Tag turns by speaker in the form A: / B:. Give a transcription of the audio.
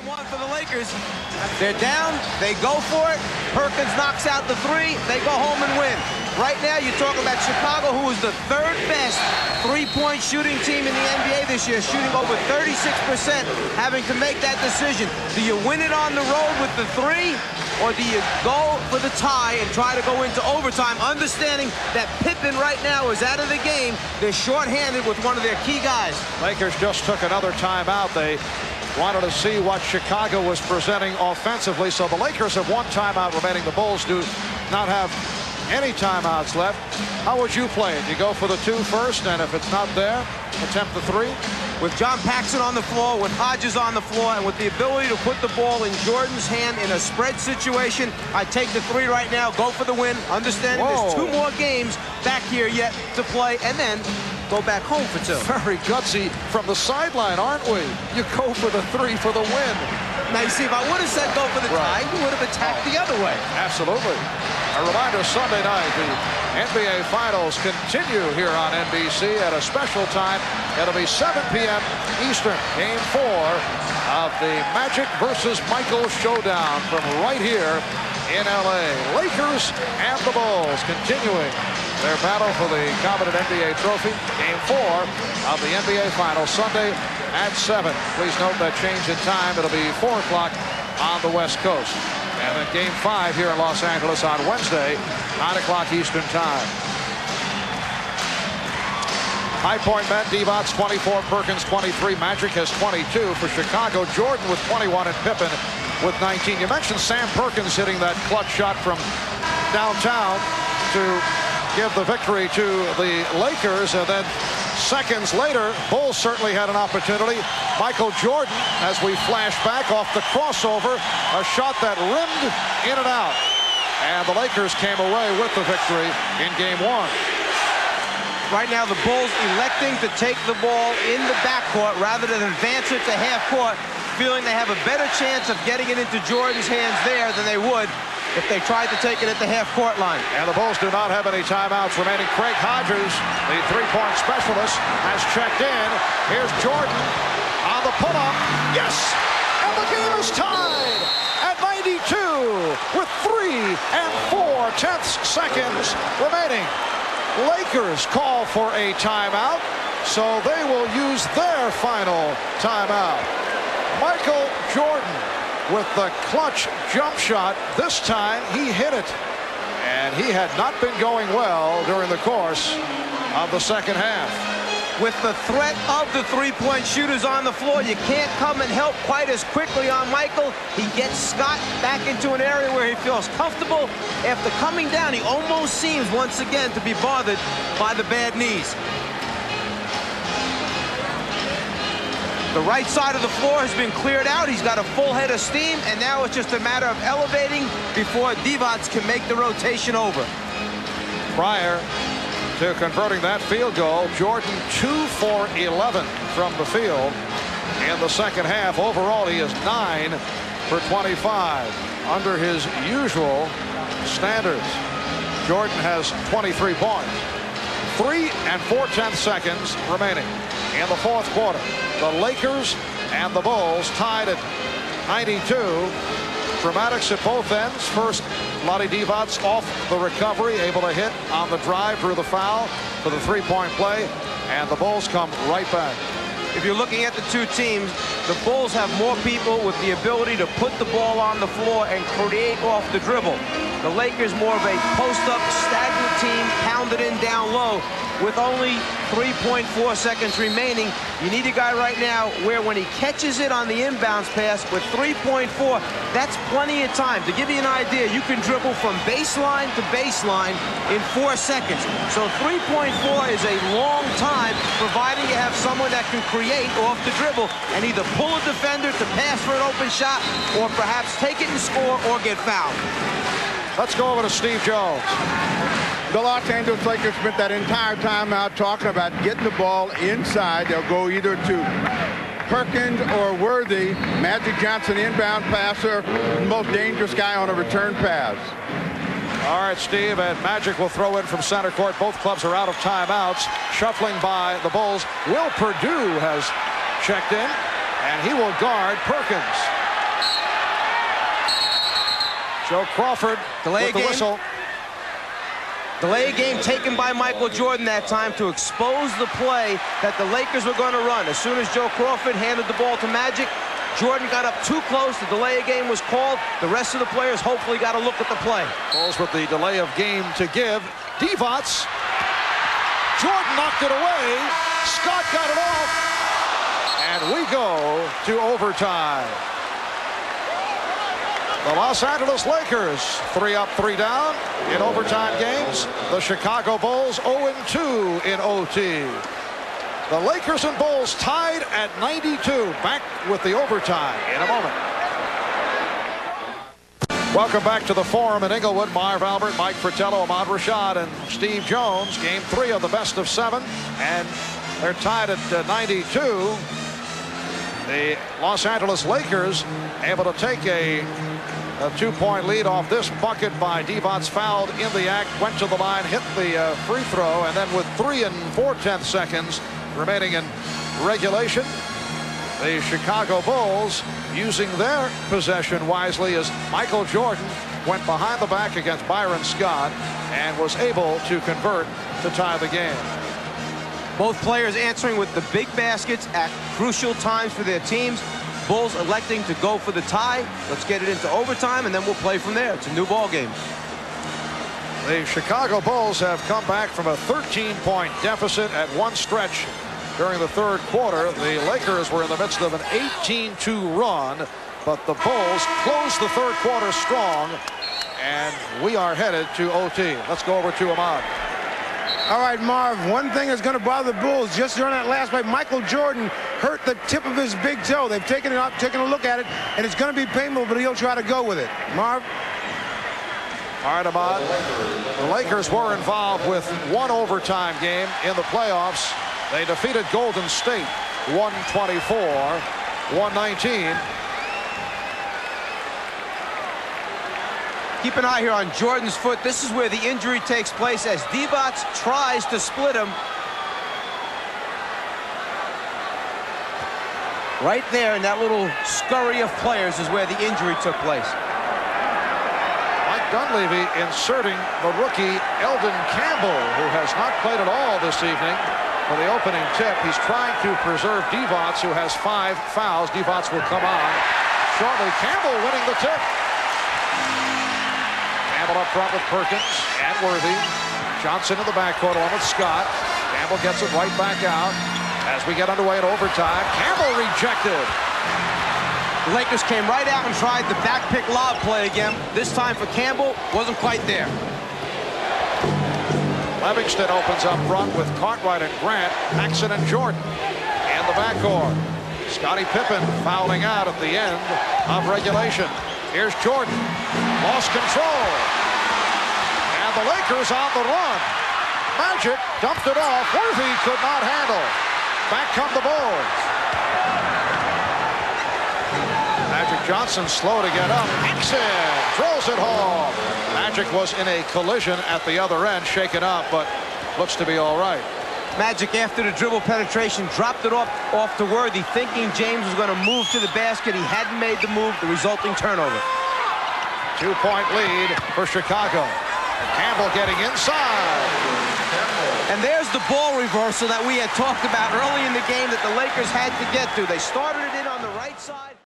A: one for the Lakers. They're down, they go for it. Perkins knocks out the three, they go home and win. Right now, you're talking about Chicago, who is the third best three-point shooting team in the NBA this year, shooting over 36%, having to make that decision. Do you win it on the road with the three, or do you go for the tie and try to go into overtime, understanding that Pippen right now is out of the game? They're shorthanded with one of their key guys.
B: Lakers just took another timeout. They wanted to see what Chicago was presenting offensively, so the Lakers have one timeout remaining. The Bulls do not have any timeouts left. How would you play it? You go for the two first, and if it's not there, attempt the three?
A: With John Paxson on the floor, with Hodges on the floor, and with the ability to put the ball in Jordan's hand in a spread situation, I take the three right now, go for the win, understanding there's two more games back here yet to play, and then go back home for two.
B: Very gutsy from the sideline, aren't we? You go for the three for the win.
A: Now, you see, if I would have said go for the tie, you would have attacked the other way.
B: Absolutely. A reminder, Sunday night, the NBA Finals continue here on NBC at a special time. It'll be 7 p.m. Eastern. Game 4 of the Magic versus Michael showdown from right here in L.A. Lakers and the Bulls continuing their battle for the coveted NBA trophy. Game 4 of the NBA Finals Sunday at 7. Please note that change in time. It'll be 4 o'clock on the West Coast. And then Game 5 here in Los Angeles on Wednesday, 9 o'clock Eastern time. High Point men, Divac 24, Perkins 23, Magic has 22 for Chicago, Jordan with 21, and Pippen with 19. You mentioned Sam Perkins hitting that clutch shot from downtown to give the victory to the Lakers, and then seconds later, Bulls certainly had an opportunity. Michael Jordan, as we flash back off the crossover, a shot that rimmed in and out. And the Lakers came away with the victory in Game 1.
A: Right now, the Bulls electing to take the ball in the backcourt rather than advance it to half court, feeling they have a better chance of getting it into Jordan's hands there than they would if they tried to take it at the half-court line.
B: And the Bulls do not have any timeouts remaining. Craig Hodges, the three-point specialist, has checked in. Here's Jordan on the pull-up. Yes! And the game is tied at 92 with 3 and 4/10 seconds remaining. Lakers call for a timeout, so they will use their final timeout. Michael Jordan with the clutch jump shot. This time he hit it, and he had not been going well during the course of the second half.
A: With the threat of the three-point shooters on the floor, you can't come and help quite as quickly on Michael. He gets Scott back into an area where he feels comfortable. After coming down, he almost seems once again to be bothered by the bad knees. The right side of the floor has been cleared out. He's got a full head of steam, and now it's just a matter of elevating before Divac can make the rotation over.
B: Prior to converting that field goal, Jordan 2 for 11 from the field in the second half. Overall, he is 9 for 25 under his usual standards. Jordan has 23 points. 3 and 4/10 seconds remaining in the fourth quarter. The Lakers and the Bulls tied at 92. Dramatics at both ends. First, Vlade Divac off the recovery, able to hit on the drive, drew the foul for the three-point play, and the Bulls come right back.
A: If you're looking at the two teams, the Bulls have more people with the ability to put the ball on the floor and create off the dribble. The Lakers more of a post-up, stagnant team, pounded in down low. With only 3.4 seconds remaining, you need a guy right now where when he catches it on the inbounds pass with 3.4, that's plenty of time. To give you an idea, you can dribble from baseline to baseline in 4 seconds. So 3.4 is a long time, providing you have someone that can create off the dribble and either pull a defender to pass for an open shot or perhaps take it and score or get fouled.
B: Let's go over to Steve Jones.
C: The Los Angeles Lakers spent that entire time out talking about getting the ball inside. They'll go either to Perkins or Worthy. Magic Johnson, inbound passer, most dangerous guy on a return pass.
B: All right, Steve, and Magic will throw in from center court. Both clubs are out of timeouts. Shuffling by the Bulls. Will Perdue has checked in, and he will guard Perkins. Joe Crawford
A: Delay
B: with the
A: game.
B: whistle.
A: Delay game taken by Michael Jordan that time to expose the play that the Lakers were going to run. As soon as Joe Crawford handed the ball to Magic, Jordan got up too close. The delay of game was called. The rest of the players hopefully got a look at the play.
B: Bulls with the delay of game to give. Divac. Jordan knocked it away. Scott got it off. And we go to overtime. The Los Angeles Lakers 3 up, 3 down in overtime games. The Chicago Bulls 0-2 in OT. The Lakers and Bulls tied at 92. Back with the overtime in a moment. Welcome back to the Forum in Inglewood. Marv Albert, Mike Fratello, Ahmad Rashad, and Steve Jones. Game 3 of the best of 7. And they're tied at 92. The Los Angeles Lakers able to take a 2-point lead off this bucket by Divac, fouled in the act, went to the line, hit the free throw, and then with 3 4/10 seconds remaining in regulation, the Chicago Bulls using their possession wisely as Michael Jordan went behind the back against Byron Scott and was able to convert to tie the game.
A: Both players answering with the big baskets at crucial times for their teams. Bulls electing to go for the tie. Let's get it into overtime, and then we'll play from there. It's a new ball game.
B: The Chicago Bulls have come back from a 13-point deficit at one stretch during the third quarter. The Lakers were in the midst of an 18-2 run, but the Bulls closed the third quarter strong, and we are headed to OT. Let's go over to Ahmad.
C: All right, Marv, one thing that's going to bother the Bulls, just during that last play, Michael Jordan hurt the tip of his big toe. They've taken it up, taken a look at it, and it's going to be painful, but he'll try to go with it. Marv?
B: All right, Ahmad. The Lakers were involved with one overtime game in the playoffs. They defeated Golden State 124-119.
A: Keep an eye here on Jordan's foot. This is where the injury takes place as Divac tries to split him. Right there in that little scurry of players is where the injury took place.
B: Mike Dunleavy inserting the rookie Eldon Campbell, who has not played at all this evening for the opening tip. He's trying to preserve Divac, who has 5 fouls. Divac will come on shortly. Campbell winning the tip. Campbell up front with Perkins and Worthy. Johnson in the backcourt along with Scott. Campbell gets it right back out as we get underway in overtime. Campbell rejected.
A: The Lakers came right out and tried the back pick lob play again. This time for Campbell, wasn't quite there.
B: Livingston opens up front with Cartwright and Grant, Paxson and Jordan in the backcourt. Scottie Pippen fouling out at the end of regulation. Here's Jordan, lost control, and the Lakers on the run. Magic dumped it off. Worthy could not handle. Back come the Bulls. Magic Johnson slow to get up. Paxson throws it home. Magic was in a collision at the other end, shaken up, but looks to be all right.
A: Magic, after the dribble penetration, dropped it off to Worthy, thinking James was going to move to the basket. He hadn't made the move, the resulting turnover.
B: 2-point lead for Chicago. Campbell getting inside.
A: And there's the ball reversal that we had talked about early in the game that the Lakers had to get to. They started it in on the right side.